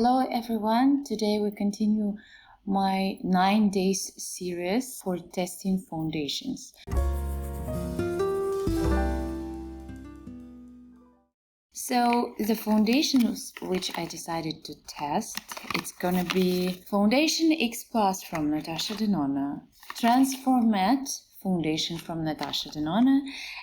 Hello everyone, today we continue my 9 days series for testing foundations. So the foundations which I decided to test, it's gonna be Foundation X Plus from Natasha Denona, Transform Matte foundation from Natasha Denona,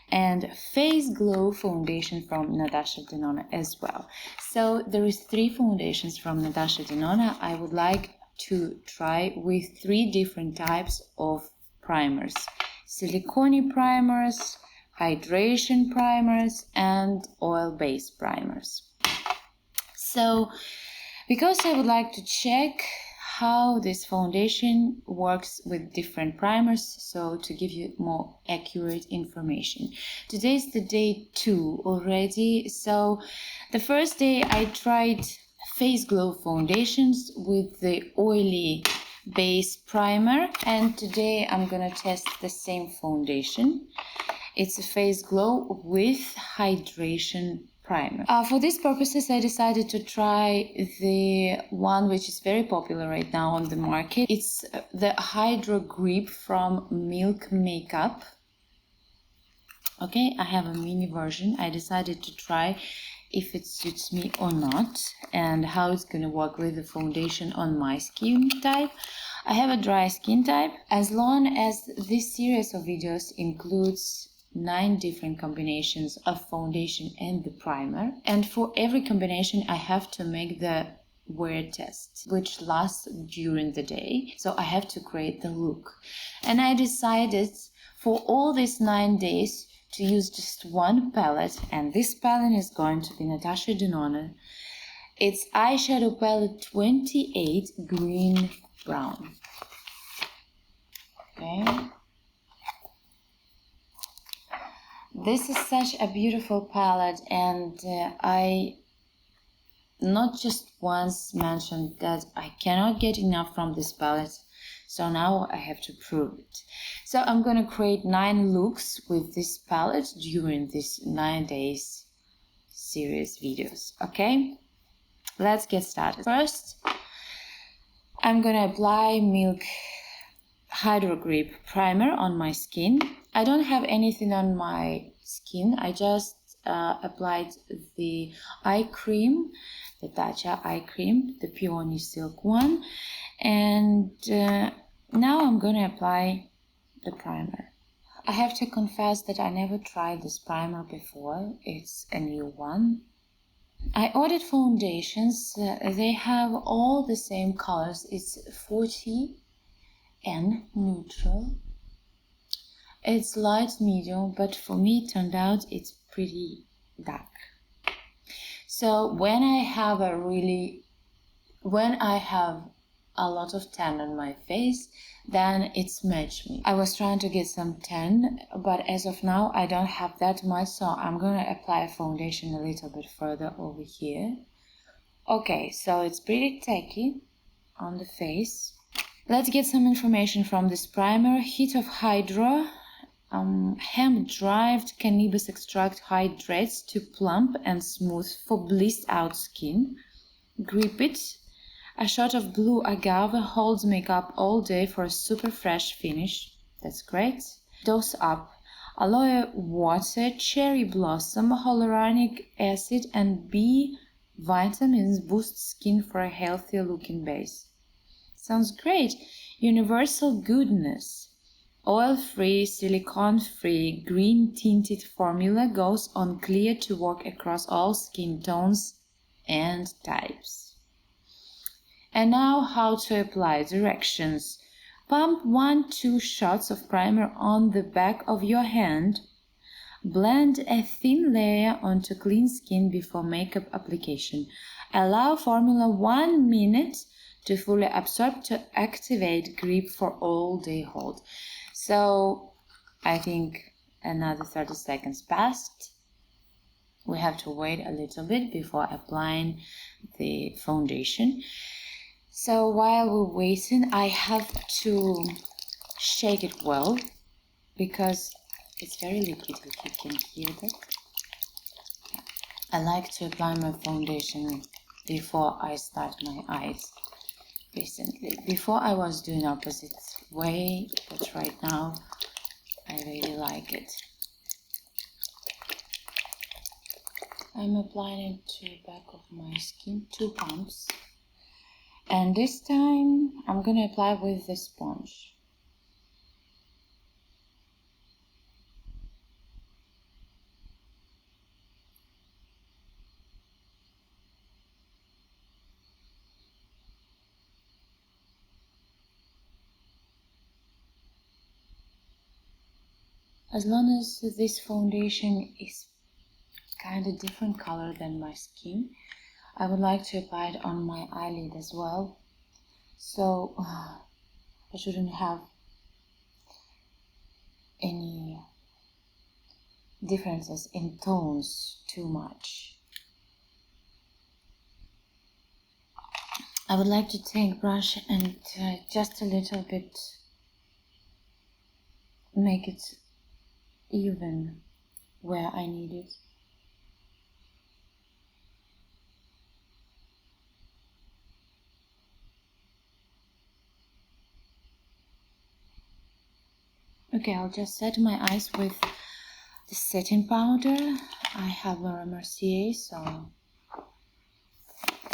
and Face Glow foundation from Natasha Denona as well. So there is 3 foundations from Natasha Denona. I would like to try with 3 different types of primers: silicone primers, hydration primers, and oil-based primers. So because I would like to check how this foundation works with different primers, so to give you more accurate information. Today is the day 2 already. So the first day I tried Face Glow foundations with the oily base primer, and today I'm gonna test the same foundation. It's a Face Glow with hydration primer. For these purposes, I decided to try the one which is very popular right now on the market. It's the Hydro Grip from Milk Makeup. Okay, I have a mini version. I decided to try if it suits me or not and how it's gonna work with the foundation on my skin type. I have a dry skin type. As long as this series of videos includes 9 different combinations of foundation and the primer, and for every combination I have to make the wear test, which lasts during the day, so I have to create the look. And I decided for all these 9 days to use just one palette, and this palette is going to be Natasha Denona. It's eyeshadow palette 28 green brown. Okay, this is such a beautiful palette, and I not just once mentioned that I cannot get enough from this palette, so now I have to prove it. So I'm gonna create 9 looks with this palette during this 9 days series videos. Okay, let's get started. First, I'm gonna apply Milk Hydro Grip primer on my skin. I don't have anything on my skin. I just applied the eye cream, the Tatcha eye cream, the Peony Silk one, and now I'm gonna apply the primer. I have to confess that I never tried this primer before. It's a new one. I ordered foundations. They have all the same colors. It's 40 and neutral. It's light medium, but for me it turned out it's pretty dark. So when I have a lot of tan on my face, then it's matched me. I was trying to get some tan, but as of now I don't have that much, so I'm gonna apply foundation a little bit further over here. Okay, so it's pretty tacky on the face. Let's get some information from this primer. Heat of hydro, hemp-derived cannabis extract hydrates to plump and smooth for blissed out skin. Grip it. A shot of blue agave holds makeup all day for a super fresh finish. That's great. Dose up. Aloe water, cherry blossom, hyaluronic acid, and B vitamins boost skin for a healthier looking base. Sounds great. Universal goodness. Oil-free, silicone-free, green tinted formula goes on clear to work across all skin tones and types. And now how to apply. Directions. Pump 1-2 shots of primer on the back of your hand. Blend a thin layer onto clean skin before makeup application. Allow formula 1 minute to fully absorb to activate grip for all day hold. So I think another 30 seconds passed. We have to wait a little bit before applying the foundation. So while we're waiting, I have to shake it well because it's very liquid, if you can hear that. I like to apply my foundation before I start my eyes recently. Before I was doing opposite way, but right now I really like it. I'm applying it to the back of my skin, 2 pumps. And this time I'm gonna apply with the sponge. As long as this foundation is kind of different color than my skin, I would like to apply it on my eyelid as well, so I shouldn't have any differences in tones too much. I would like to take brush and just a little bit make it even where I need it. Okay, I'll just set my eyes with the setting powder. I have a Mercier, so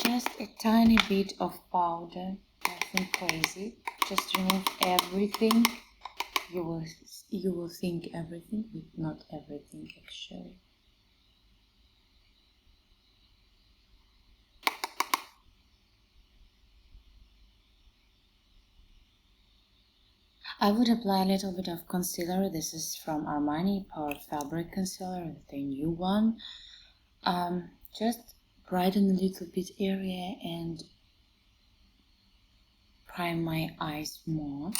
just a tiny bit of powder, nothing crazy. Just remove everything. You will think everything, but not everything actually. I would apply a little bit of concealer. This is from Armani Power Fabric Concealer, the new one. Just brighten a little bit area and prime my eyes more.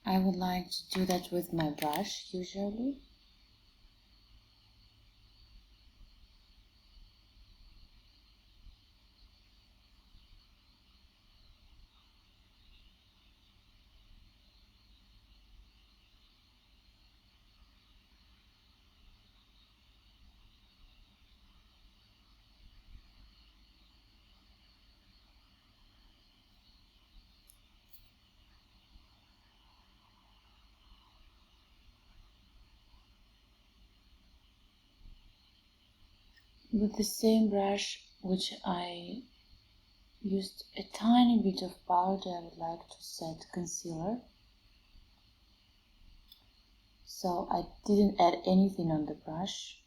I would like to do that with my brush usually. With the same brush, which I used a tiny bit of powder, I would like to set concealer. So I didn't add anything on the brush.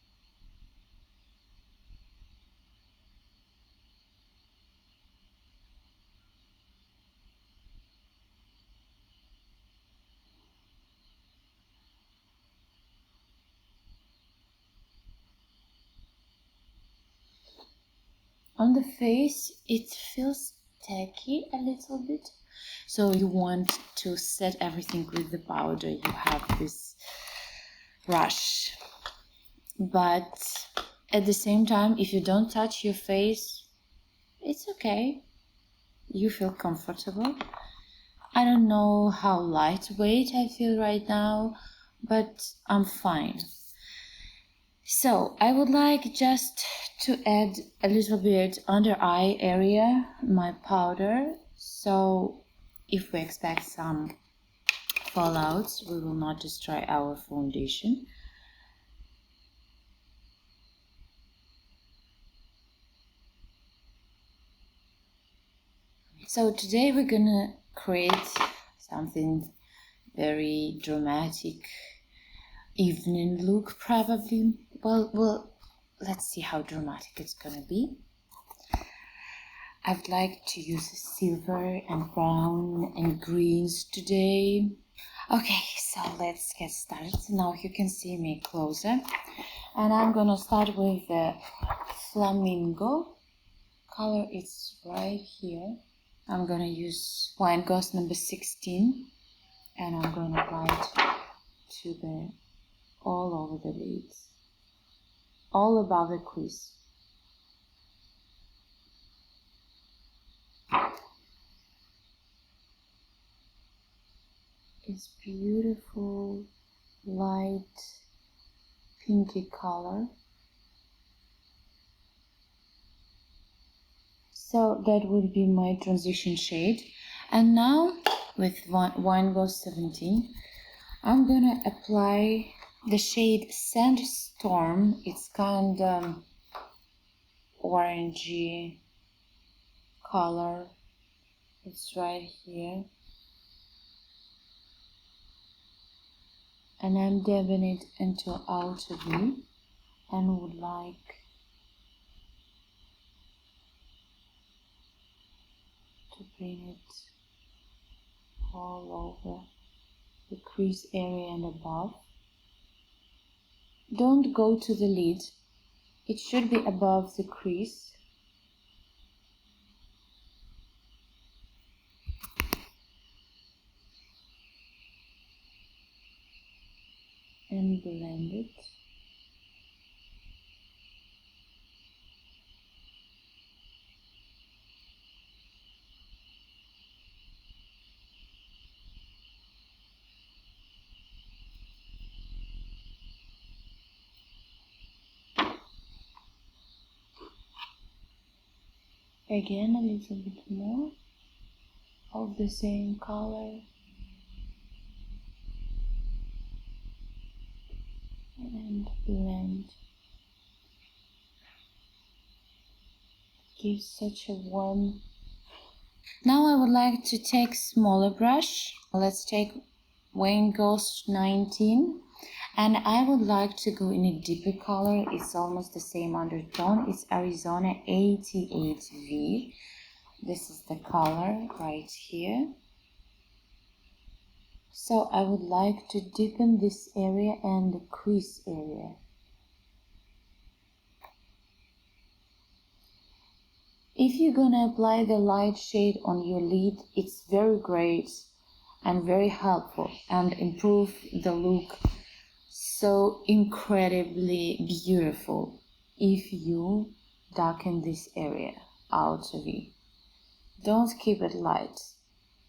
On the face, it feels tacky a little bit. So you want to set everything with the powder. You have this brush. But at the same time, if you don't touch your face, it's okay. You feel comfortable. I don't know how lightweight I feel right now, but I'm fine. So I would like just to add a little bit under eye area, my powder. So if we expect some fallouts, we will not destroy our foundation. So today we're gonna create something very dramatic, evening look probably. Well, let's see how dramatic it's gonna be. I'd like to use silver and brown and greens today. Okay, so let's get started. Now you can see me closer. And I'm gonna start with the flamingo color. It's right here. I'm gonna use Wine Ghost number 16, and I'm gonna apply it to the all over the lids, all above the crease. It's beautiful, light, pinky color. So that would be my transition shade. And now with Wine Ghost 17, I'm gonna apply the shade Sandstorm. It's kind of orangey color. It's right here. And I'm dabbing it into outer V and would like to bring it all over the crease area and above. Don't go to the lid. It should be above the crease. And blend it. Again, a little bit more of the same color. And blend. Gives such a warm. Now I would like to take smaller brush. Let's take Wine Ghost 19. And I would like to go in a deeper color. It's almost the same undertone. It's Arizona 88V. This is the color right here. So I would like to deepen this area and the crease area. If you're gonna apply the light shade on your lid, it's very great and very helpful and improve the look so incredibly beautiful if you darken this area out of it. Don't keep it light.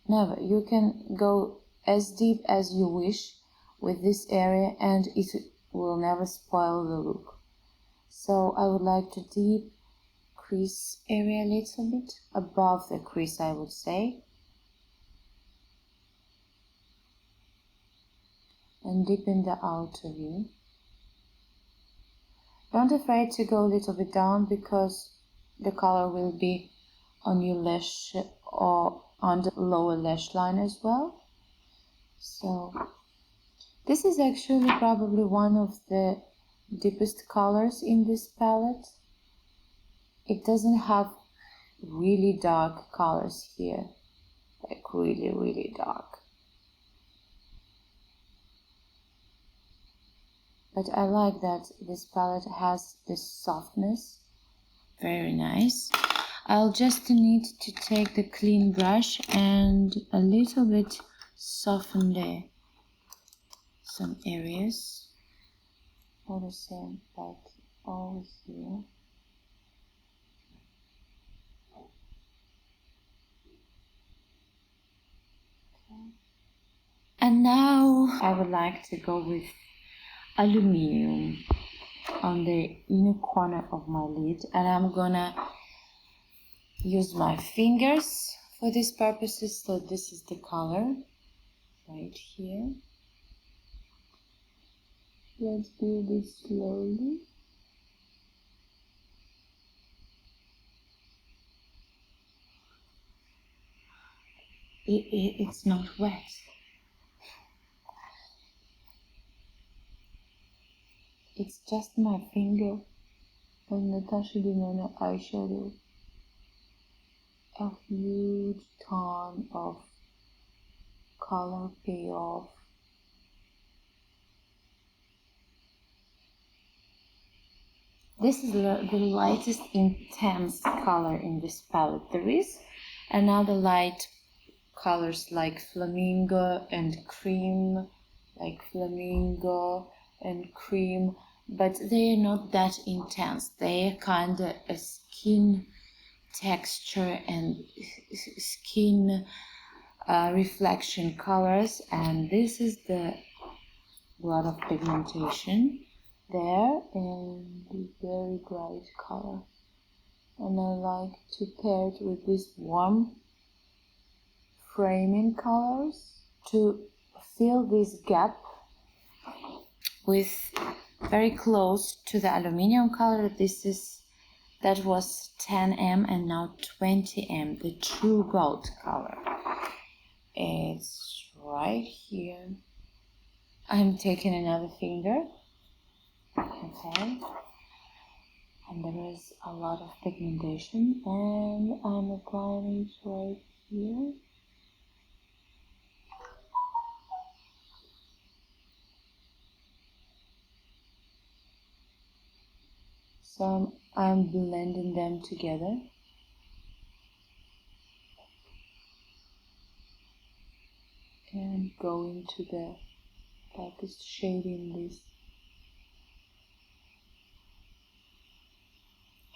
Never. You can go as deep as you wish with this area and it will never spoil the look. So I would like to deep crease area a little bit above the crease, I would say, and deepen the outer V. Don't afraid to go a little bit down because the color will be on your lash or on the lower lash line as well. So this is actually probably one of the deepest colors in this palette. It doesn't have really dark colors here, like really dark. But I like that this palette has this softness. Very nice. I'll just need to take the clean brush and a little bit soften some areas. All the same, like over here. Okay. And now I would like to go with aluminium on the inner corner of my lid, and I'm gonna use my fingers for these purposes. So this is the color right here. Let's build it slowly. It's not wet. It's just my finger on Natasha Denona eyeshadow. A huge ton of color payoff. This is the lightest intense color in this palette. There is another light colors like flamingo and cream, but they are not that intense. They are kind of a skin texture and skin reflection colors, and this is the lot of pigmentation there and the very bright color. and I like to pair it with these warm framing colors to fill this gap with very close to the aluminium color. That was 10M and now 20M, the true gold color. It's right here. I'm taking another finger, okay, and there is a lot of pigmentation, and I'm applying it right here. So I'm blending them together. And going to the darkest shade in this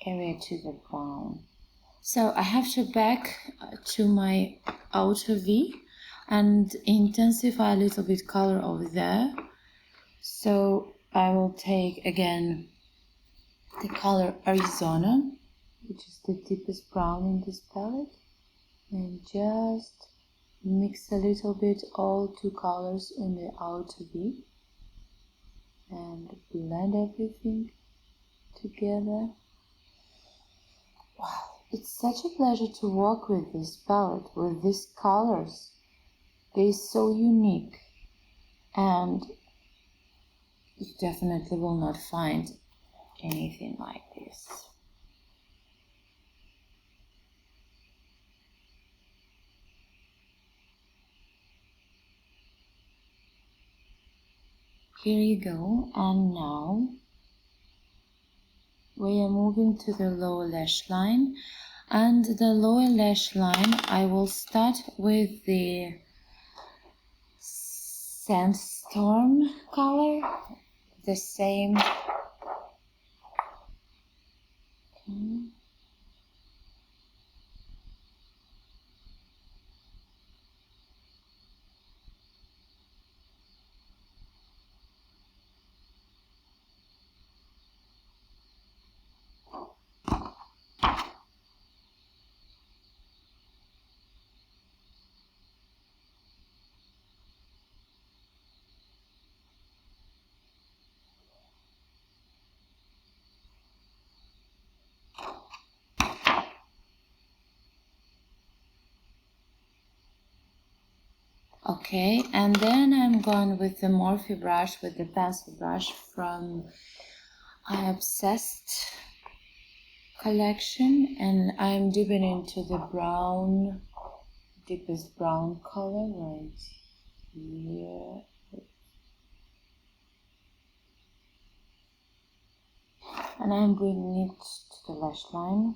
area to the brown. So I have to back to my outer V and intensify a little bit color over there. So I will take again the color Arizona, which is the deepest brown in this palette, and just mix a little bit all two colors in the outer V and blend everything together. Wow, it's such a pleasure to work with this palette, with these colors. They're so unique, and you definitely will not find anything like this. Here you go, and now we are moving to the lower lash line, and the lower lash line I will start with the sandstorm color, the same. Okay. Okay, and then I'm going with the Morphe brush, with the pencil brush from I Obsessed collection, and I'm dipping into the brown, deepest brown color right here. And I'm bringing it to the lash line.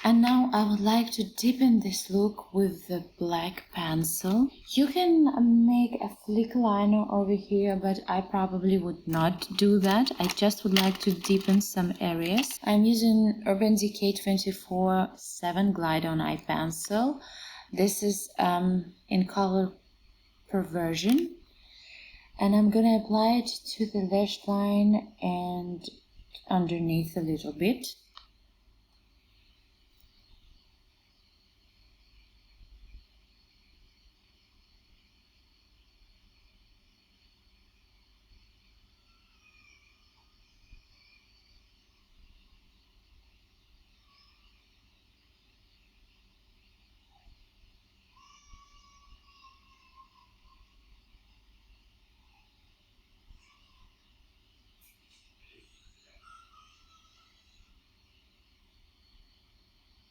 And now I would like to deepen this look with the black pencil. You can make a flick liner over here, but I probably would not do that. I just would like to deepen some areas. I'm using Urban Decay 24/7 Glide On Eye Pencil. This is in color Perversion. And I'm gonna apply it to the lash line and underneath a little bit.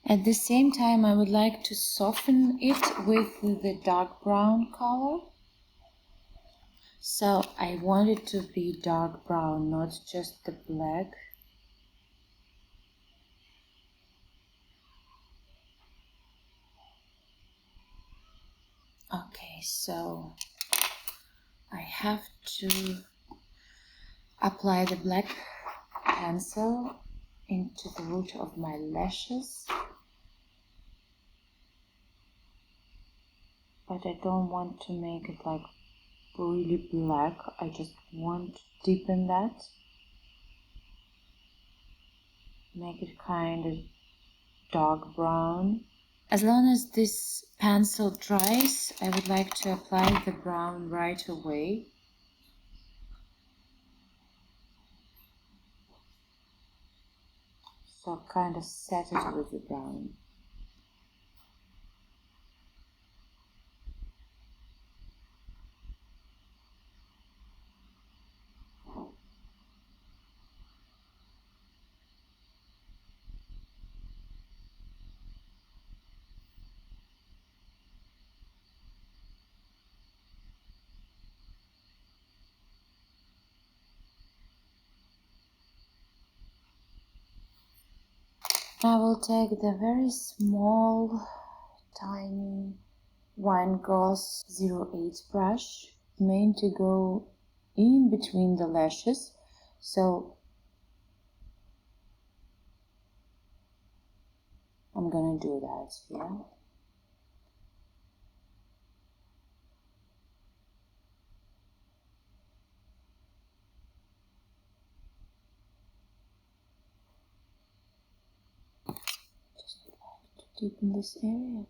At the same time, I would like to soften it with the dark brown color. So I want it to be dark brown, not just the black. Okay, so I have to apply the black pencil into the root of my lashes, but I don't want to make it like really black. I just want to deepen that, make it kind of dark brown. As long as this pencil dries, I would like to apply the brown right away. So kind of set it with the brown. I will take the very small, tiny wine gauze 08 brush, meant to go in between the lashes. So I'm gonna do that here. Just like to deepen this area.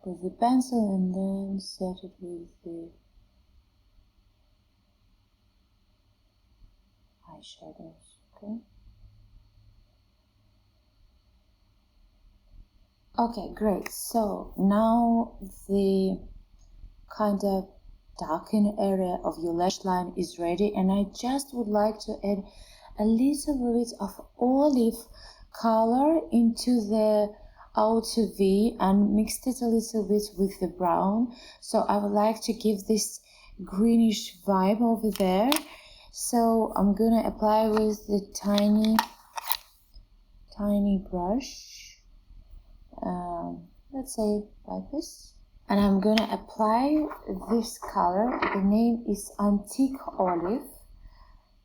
With the pencil and then set it with the eyeshadows, okay? Okay, great. So now the kind of darkened area of your lash line is ready, and I just would like to add a little bit of olive color into the outer V and mixed it a little bit with the brown. So I would like to give this greenish vibe over there. So I'm gonna apply with the tiny brush, let's say like this. And I'm gonna apply this color. The name is Antique Olive.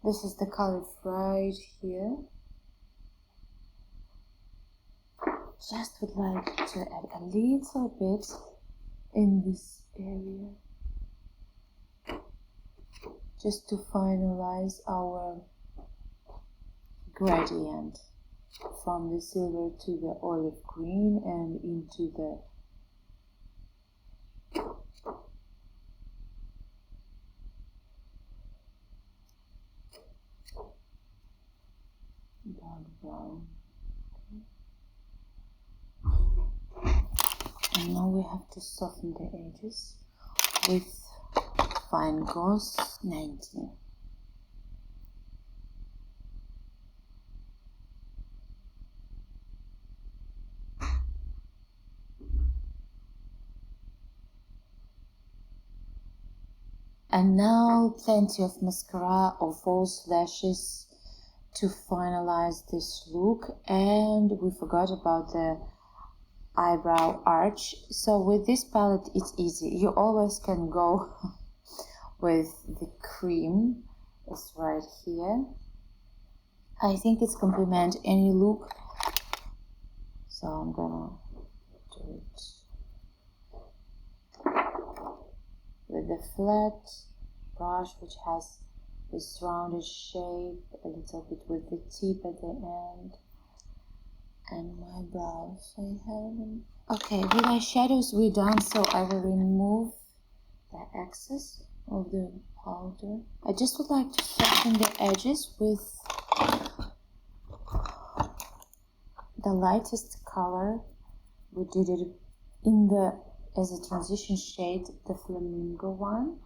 This is the color right here. Just would like to add a little bit in this area, just to finalize our gradient from the silver to the olive green and into the dark brown. And now we have to soften the edges with fine gauze 19. And now plenty of mascara or false lashes to finalize this look. And we forgot about the eyebrow arch. So with this palette it's easy. You always can go with the cream. It's right here. I think it's complement any look. So I'm gonna do it with the flat brush, which has this rounded shape, a little bit with the tip at the end, and my brows. I have them. Okay, with eyeshadows we're done, so I will remove the excess of the powder. I just would like to soften the edges with the lightest color. We did it in the as a transition shade, the flamingo one.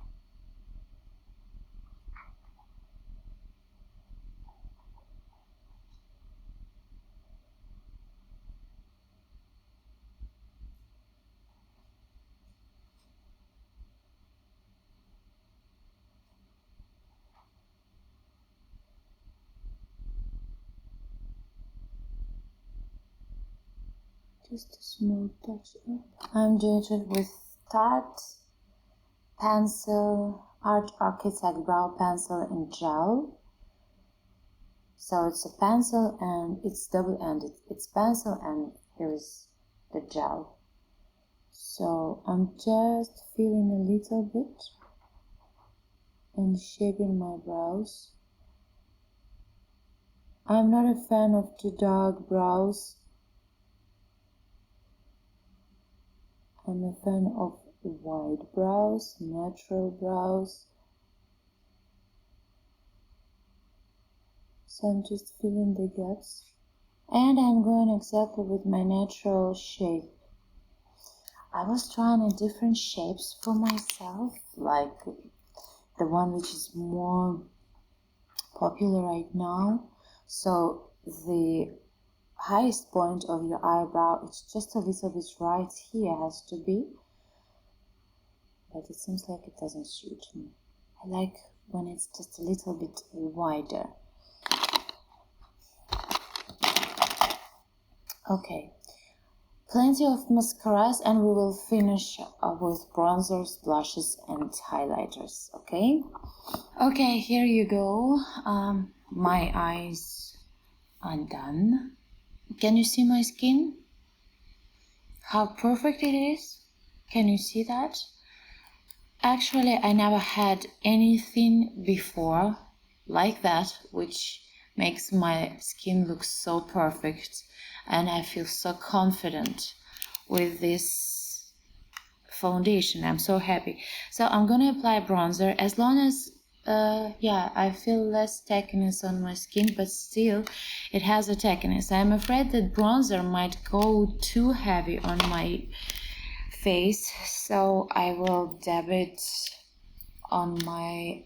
Just a small touch up. I'm doing it with Tarte pencil, Art Architect brow pencil in gel. So it's a pencil and it's double-ended. It's pencil and here's the gel. So I'm just filling a little bit and shaping my brows. I'm not a fan of too dark brows. I'm a fan of wide brows, natural brows. So I'm just filling the gaps. And I'm going exactly with my natural shape. I was trying different shapes for myself, like the one which is more popular right now. So the highest point of your eyebrow, it's just a little bit right here, has to be. But it seems like it doesn't suit me. I like when it's just a little bit wider. Okay. Plenty of mascaras and we will finish with bronzers, blushes and highlighters, okay? Okay, here you go. My eyes are done. Can you see my skin? How perfect it is? Can you see that? Actually, I never had anything before like that, which makes my skin look so perfect. And I feel so confident with this foundation. I'm so happy. So I'm gonna apply bronzer as long as I feel less tackiness on my skin, but still it has a tackiness. I'm afraid that bronzer might go too heavy on my face, so I will dab it on my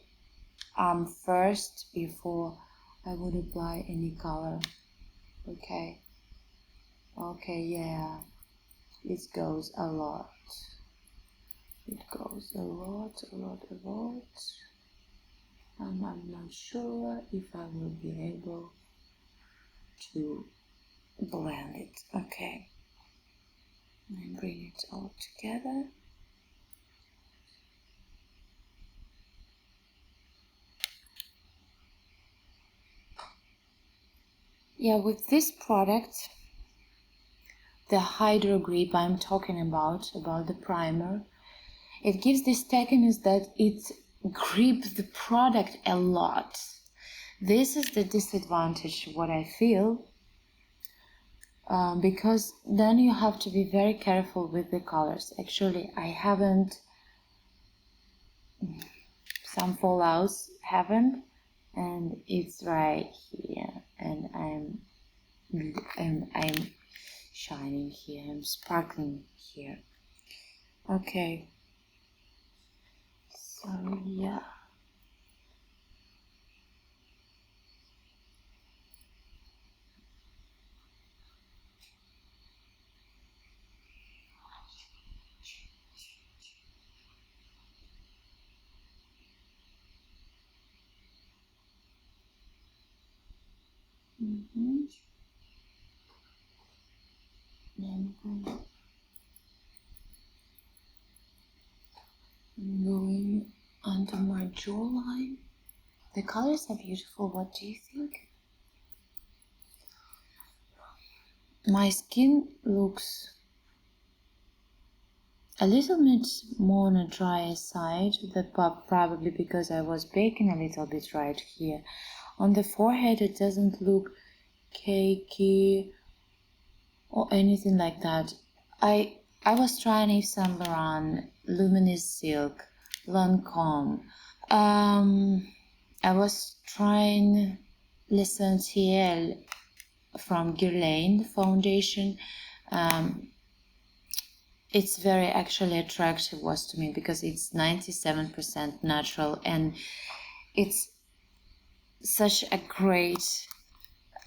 arm first before I would apply any color. Okay. Okay, yeah, it goes a lot. It goes a lot. And I'm not sure if I will be able to blend it. Okay. And bring it all together. Yeah, with this product, the Hydro Grip I'm talking about the primer, it gives this tackiness that it grips the product a lot. This is the disadvantage, what I feel, because then you have to be very careful with the colors. Actually, I haven't, some fallouts haven't, and it's right here, and I'm shining here, I'm sparkling here. Okay, so yeah. I'm going under my jawline. The colors are beautiful. What do you think? My skin looks a little bit more on the drier side, probably because I was baking a little bit right here. On the forehead it doesn't look cakey or anything like that. I was trying Yves Saint Laurent, Luminous Silk, Lancome. I was trying L'Essentiel from Guerlain foundation. It's very actually attractive was to me because it's 97% natural and it's such a great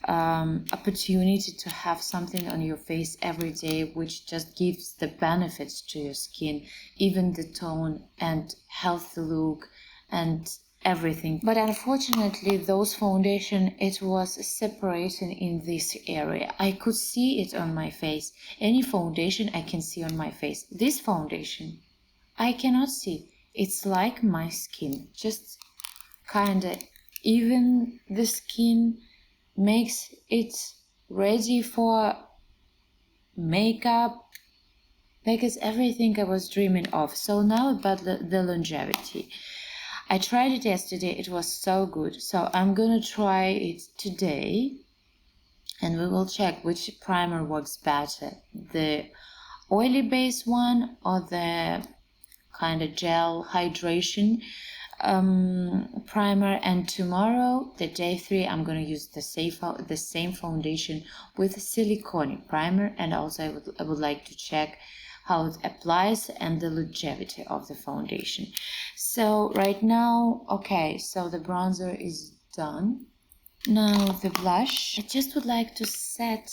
opportunity to have something on your face every day which just gives the benefits to your skin, even the tone and healthy look and everything. But unfortunately, those foundation, it was separating in this area. I could see it on my face. Any foundation I can see on my face. This foundation, I cannot see. It's like my skin, just kinda even the skin makes it ready for makeup. Like it's everything I was dreaming of. So now about the longevity. I tried it yesterday, it was so good. So I'm gonna try it today and we will check which primer works better. The oily base one or the kind of gel hydration primer. And tomorrow, the day 3, I'm going to use the same foundation with silicone primer. And also I would like to check how it applies and the longevity of the foundation. So right now, okay, so the bronzer is done. Now the blush, I just would like to set,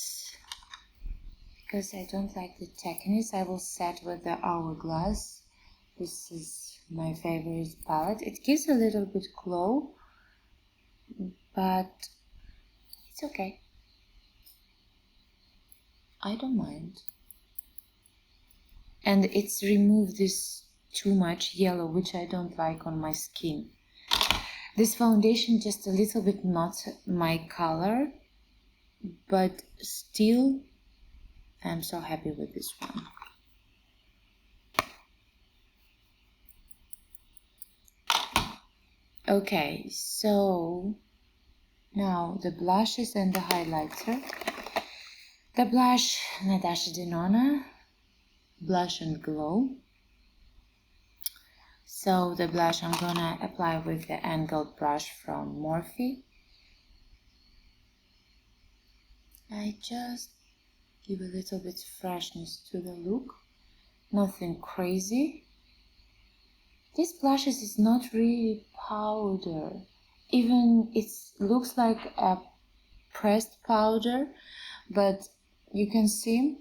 because I don't like the techniques, I will set with the Hourglass. This is my favorite palette. It gives a little bit glow, but it's okay. I don't mind. And it's removed this too much yellow, which I don't like on my skin. This foundation just a little bit not my color, but still I'm so happy with this one. Okay, so now the blushes and the highlighter. The blush, Natasha Denona, Blush and Glow. So the blush I'm gonna apply with the angled brush from Morphe. I just give a little bit freshness to the look, nothing crazy. This blush is not really powder, even it looks like a pressed powder, but you can see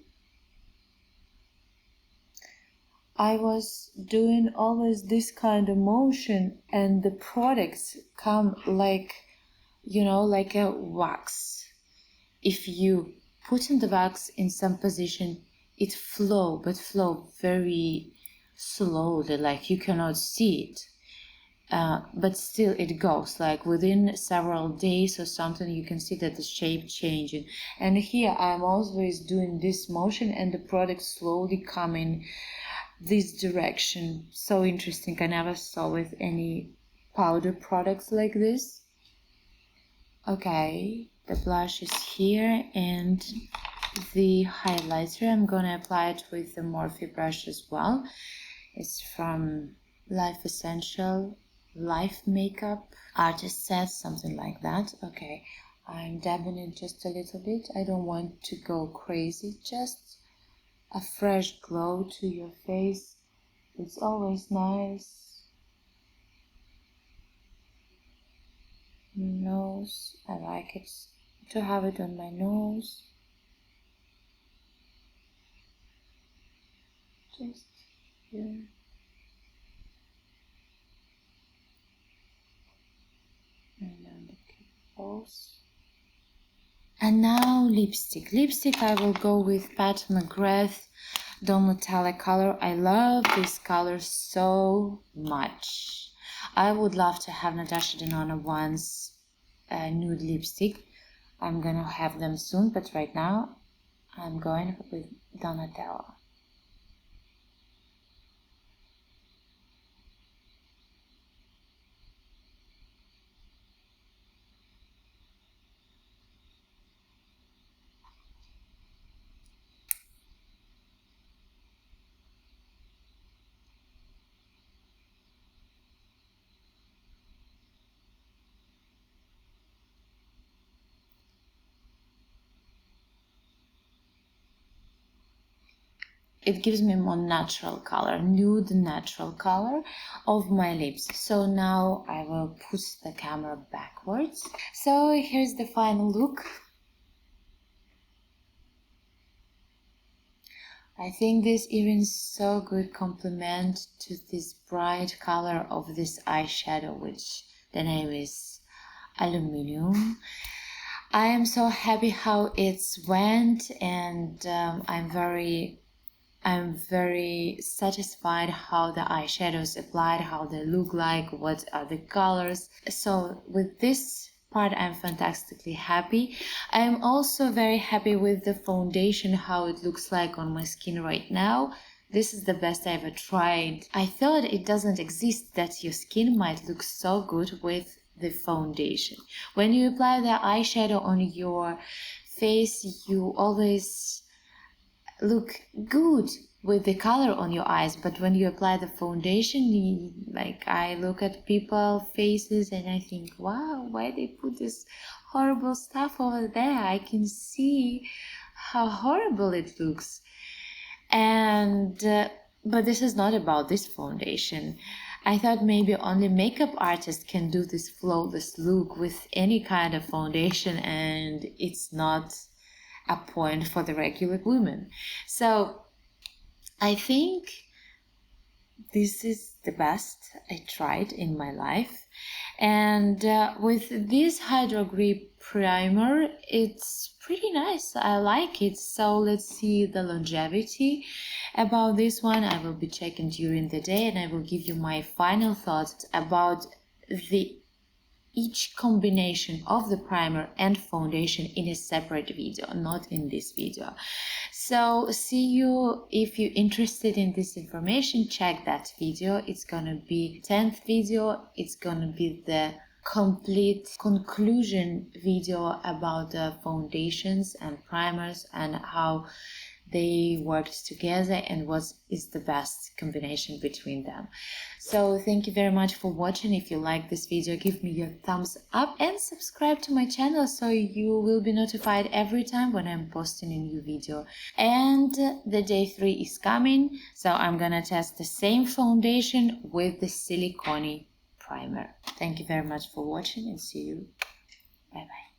I was doing always this kind of motion and the products come like, you know, like a wax. If you put in the wax in some position, it flow, but flow very slowly, like you cannot see it. But still it goes, like within several days or something, you can see that the shape changing. And here I'm always doing this motion and the product slowly coming this direction. So interesting. I never saw with any powder products like this. Okay, the blush is here and the highlighter, I'm gonna apply it with the Morphe brush as well. It's from Life Essential Life Makeup Artist Set, something like that. Okay, I'm dabbing it just a little bit. I don't want to go crazy, just a fresh glow to your face. It's always nice. Nose, I like it to have it on my nose. Just here. And on the pupils. And now lipstick. Lipstick I will go with Pat McGrath Dawn Metallic color. I love this color so much. I would love to have Natasha Denona once nude lipstick. I'm gonna have them soon, but right now I'm going with Donatella. It gives me more natural color, nude natural color of my lips. So now I will put the camera backwards. So here's the final look. I think this earrings so good complement to this bright color of this eyeshadow, which The name is Aluminium. I am so happy how it's went, and I'm very satisfied how the eyeshadows applied, how they look like, what are the colors. So with this part I'm fantastically happy. I'm also very happy with the foundation, how it looks like on my skin right now. This is the best I ever tried. I thought it doesn't exist that your skin might look so good with the foundation. When you apply the eyeshadow on your face, you always look good with the color on your eyes, but when you apply the foundation, like I look at people's faces and I think, wow, why they put this horrible stuff over there? I can see how horrible it looks. And but this is not about this foundation. I thought maybe only makeup artists can do this flawless look with any kind of foundation, and it's not a point for the regular women. So I think this is the best I tried in my life. And with this Hydro Grip primer, it's pretty nice. I like it. So let's see the longevity about this one. I will be checking during the day, and I will give you my final thoughts about each combination of the primer and foundation in a separate video, not in this video. So see you. If you're interested in this information, check that video. It's gonna be 10th video. It's gonna be the complete conclusion video about the foundations and primers and how they worked together and what is the best combination between them. So thank you very much for watching. If you like this video, give me your thumbs up and subscribe to my channel so you will be notified every time when I'm posting a new video. And the day 3 is coming, so I'm gonna test the same foundation with the Silicone primer. Thank you very much for watching, and see you. Bye bye.